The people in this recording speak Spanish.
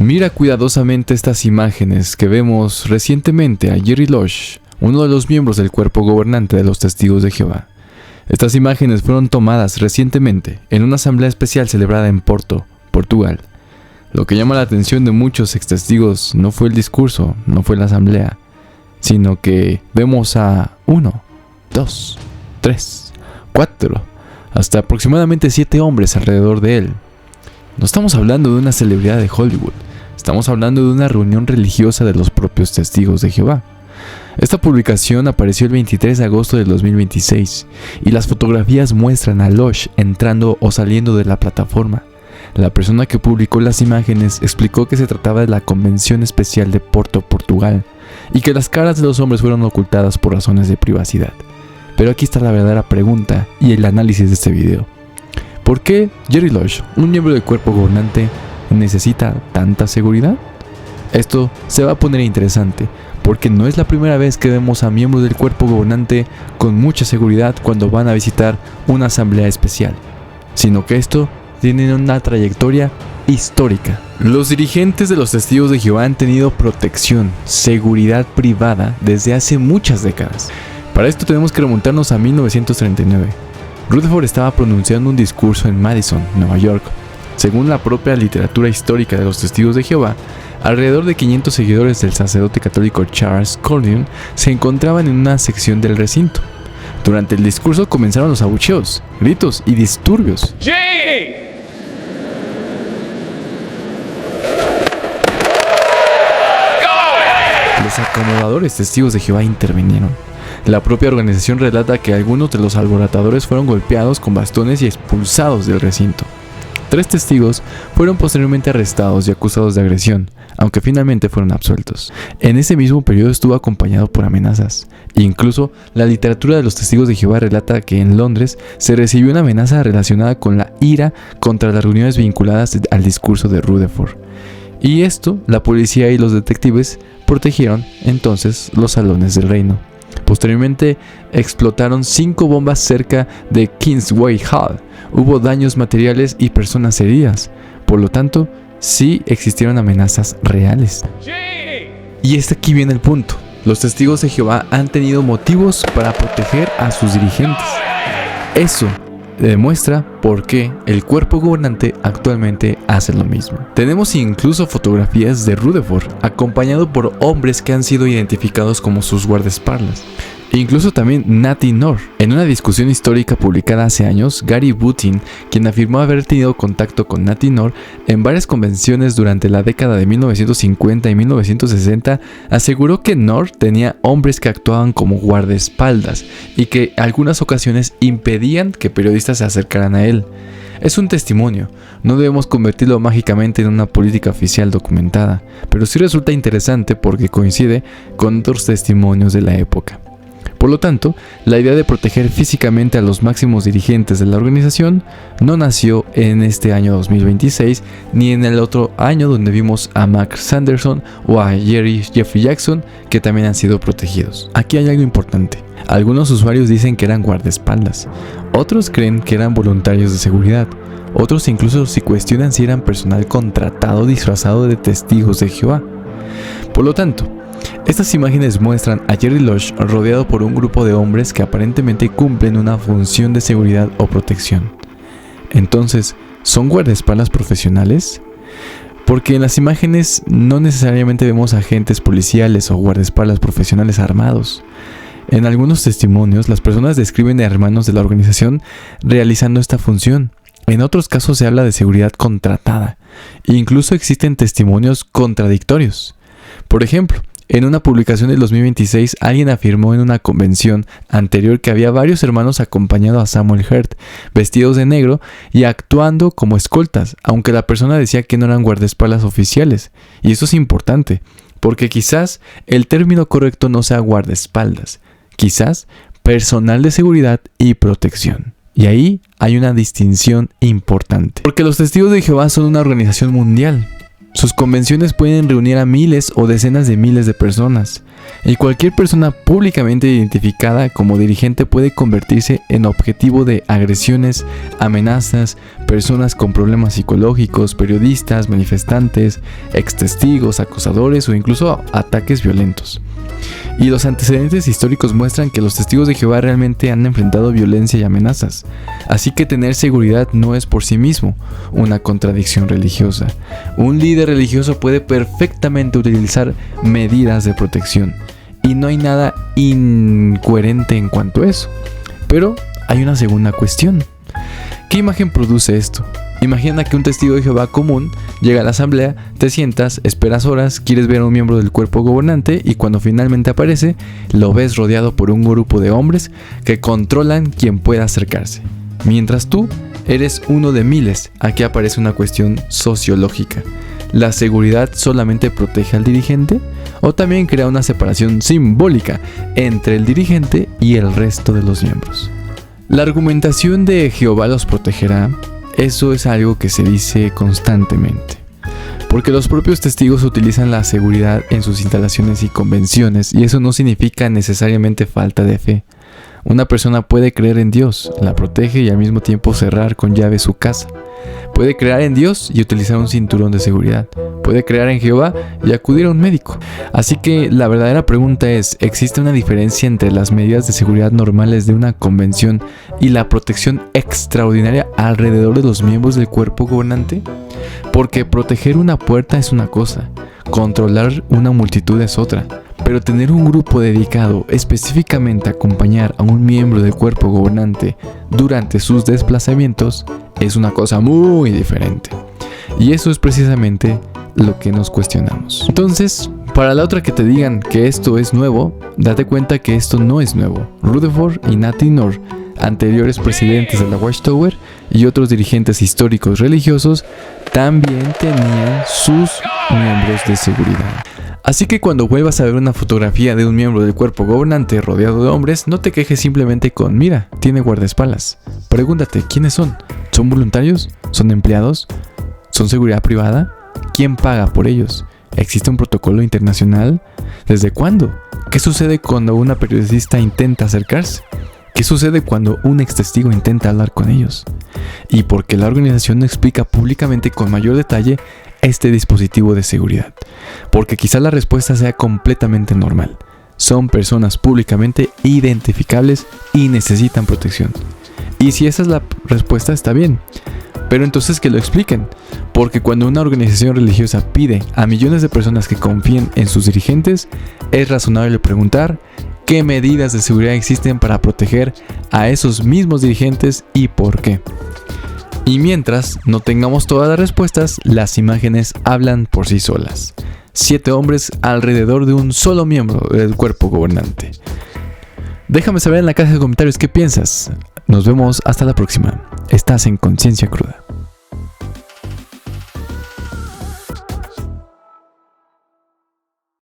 Mira cuidadosamente estas imágenes que vemos recientemente a Jerry Losh, uno de los miembros del cuerpo gobernante de los Testigos de Jehová. Estas imágenes fueron tomadas recientemente en una asamblea especial celebrada en Porto, Portugal. Lo que llama la atención de muchos ex-testigos no fue el discurso, no fue la asamblea, sino que vemos a 1, 2, 3, 4, hasta aproximadamente 7 hombres alrededor de él. No estamos hablando de una celebridad de Hollywood, estamos hablando de una reunión religiosa de los propios Testigos de Jehová. Esta publicación apareció el 23 de agosto del 2026 y las fotografías muestran a Losh entrando o saliendo de la plataforma. La persona que publicó las imágenes explicó que se trataba de la Convención Especial de Porto, Portugal, y que las caras de los hombres fueron ocultadas por razones de privacidad. Pero aquí está la verdadera pregunta y el análisis de este video. ¿Por qué Jerry Losh, un miembro del cuerpo gobernante, necesita tanta seguridad? Esto se va a poner interesante, porque no es la primera vez que vemos a miembros del cuerpo gobernante con mucha seguridad cuando van a visitar una asamblea especial, sino que esto tiene una trayectoria histórica. Los dirigentes de los Testigos de Jehová han tenido protección, seguridad privada desde hace muchas décadas. Para esto tenemos que remontarnos a 1939. Rutherford estaba pronunciando un discurso en Madison, Nueva York. Según la propia literatura histórica de los Testigos de Jehová, alrededor de 500 seguidores del sacerdote católico Charles Collier se encontraban en una sección del recinto. Durante el discurso comenzaron los abucheos, gritos y disturbios. Los acomodadores Testigos de Jehová intervinieron. La propia organización relata que algunos de los alborotadores fueron golpeados con bastones y expulsados del recinto. 3 testigos fueron posteriormente arrestados y acusados de agresión, aunque finalmente fueron absueltos. En ese mismo periodo estuvo acompañado por amenazas. Incluso la literatura de los Testigos de Jehová relata que en Londres se recibió una amenaza relacionada con la ira contra las reuniones vinculadas al discurso de Rutherford. Y esto, la policía y los detectives protegieron entonces los salones del reino. Posteriormente explotaron 5 bombas cerca de Kingsway Hall. Hubo daños materiales y personas heridas. Por lo tanto, sí existieron amenazas reales. Y aquí viene el punto. Los Testigos de Jehová han tenido motivos para proteger a sus dirigentes. Eso demuestra por qué el cuerpo gobernante actualmente hace lo mismo. Tenemos incluso fotografías de Rutherford acompañado por hombres que han sido identificados como sus guardaespaldas. E incluso también Natty Nor. En una discusión histórica publicada hace años, Gary Butin, quien afirmó haber tenido contacto con Natty Nor en varias convenciones durante la década de 1950 y 1960, aseguró que Nor tenía hombres que actuaban como guardaespaldas y que en algunas ocasiones impedían que periodistas se acercaran a él. Es un testimonio, no debemos convertirlo mágicamente en una política oficial documentada, pero sí resulta interesante porque coincide con otros testimonios de la época. Por lo tanto, la idea de proteger físicamente a los máximos dirigentes de la organización no nació en este año 2026 ni en el otro año donde vimos a Mark Sanderson o a Jeffrey Jackson que también han sido protegidos. Aquí hay algo importante. Algunos usuarios dicen que eran guardaespaldas, otros creen que eran voluntarios de seguridad, otros incluso se cuestionan si eran personal contratado disfrazado de Testigos de Jehová. Por lo tanto, estas imágenes muestran a Jerry Losh rodeado por un grupo de hombres que aparentemente cumplen una función de seguridad o protección. Entonces, ¿son guardaespaldas profesionales? Porque en las imágenes no necesariamente vemos agentes policiales o guardaespaldas profesionales armados. En algunos testimonios, las personas describen a hermanos de la organización realizando esta función. En otros casos se habla de seguridad contratada. Incluso existen testimonios contradictorios. Por ejemplo, en una publicación del 2026, alguien afirmó en una convención anterior que había varios hermanos acompañando a Samuel Hurt, vestidos de negro y actuando como escoltas, aunque la persona decía que no eran guardaespaldas oficiales. Y eso es importante, porque quizás el término correcto no sea guardaespaldas, quizás personal de seguridad y protección. Y ahí hay una distinción importante, porque los Testigos de Jehová son una organización mundial. Sus convenciones pueden reunir a miles o decenas de miles de personas, y cualquier persona públicamente identificada como dirigente puede convertirse en objetivo de agresiones, amenazas, personas con problemas psicológicos, periodistas, manifestantes, extestigos, acosadores o incluso ataques violentos. Y los antecedentes históricos muestran que los testigos de Jehová realmente han enfrentado violencia y amenazas. Así que tener seguridad no es por sí mismo una contradicción religiosa. Un líder religioso puede perfectamente utilizar medidas de protección. Y no hay nada incoherente en cuanto a eso. Pero hay una segunda cuestión. ¿Qué imagen produce esto? Imagina que un testigo de Jehová común llega a la asamblea, te sientas, esperas horas, quieres ver a un miembro del cuerpo gobernante y cuando finalmente aparece, lo ves rodeado por un grupo de hombres que controlan quien pueda acercarse. Mientras tú eres uno de miles. Aquí aparece una cuestión sociológica. ¿La seguridad solamente protege al dirigente? ¿O también crea una separación simbólica entre el dirigente y el resto de los miembros? La argumentación de Jehová los protegerá. Eso es algo que se dice constantemente, porque los propios testigos utilizan la seguridad en sus instalaciones y convenciones, y eso no significa necesariamente falta de fe. Una persona puede creer en Dios, la protege y al mismo tiempo cerrar con llave su casa. Puede creer en Dios y utilizar un cinturón de seguridad. Puede creer en Jehová y acudir a un médico. Así que la verdadera pregunta es, ¿existe una diferencia entre las medidas de seguridad normales de una convención y la protección extraordinaria alrededor de los miembros del cuerpo gobernante? Porque proteger una puerta es una cosa, controlar una multitud es otra. Pero tener un grupo dedicado específicamente a acompañar a un miembro del cuerpo gobernante durante sus desplazamientos es una cosa muy diferente. Y eso es precisamente lo que nos cuestionamos. Entonces, para la otra que te digan que esto es nuevo, date cuenta que esto no es nuevo. Rutherford y Natty Nord, anteriores presidentes de la Watchtower y otros dirigentes históricos religiosos, también tenían sus miembros de seguridad. Así que cuando vuelvas a ver una fotografía de un miembro del cuerpo gobernante rodeado de hombres, no te quejes simplemente con, mira, tiene guardaespaldas. Pregúntate, ¿quiénes son? ¿Son voluntarios? ¿Son empleados? ¿Son seguridad privada? ¿Quién paga por ellos? ¿Existe un protocolo internacional? ¿Desde cuándo? ¿Qué sucede cuando una periodista intenta acercarse? ¿Qué sucede cuando un extestigo intenta hablar con ellos? ¿Y por qué la organización no explica públicamente con mayor detalle este dispositivo de seguridad? Porque quizá la respuesta sea completamente normal. Son personas públicamente identificables y necesitan protección. Y si esa es la respuesta, está bien. Pero entonces que lo expliquen. Porque cuando una organización religiosa pide a millones de personas que confíen en sus dirigentes, es razonable preguntar qué medidas de seguridad existen para proteger a esos mismos dirigentes y por qué. Y mientras no tengamos todas las respuestas, las imágenes hablan por sí solas. 7 hombres alrededor de un solo miembro del cuerpo gobernante. Déjame saber en la caja de comentarios qué piensas. Nos vemos hasta la próxima. Estás en Conciencia Cruda.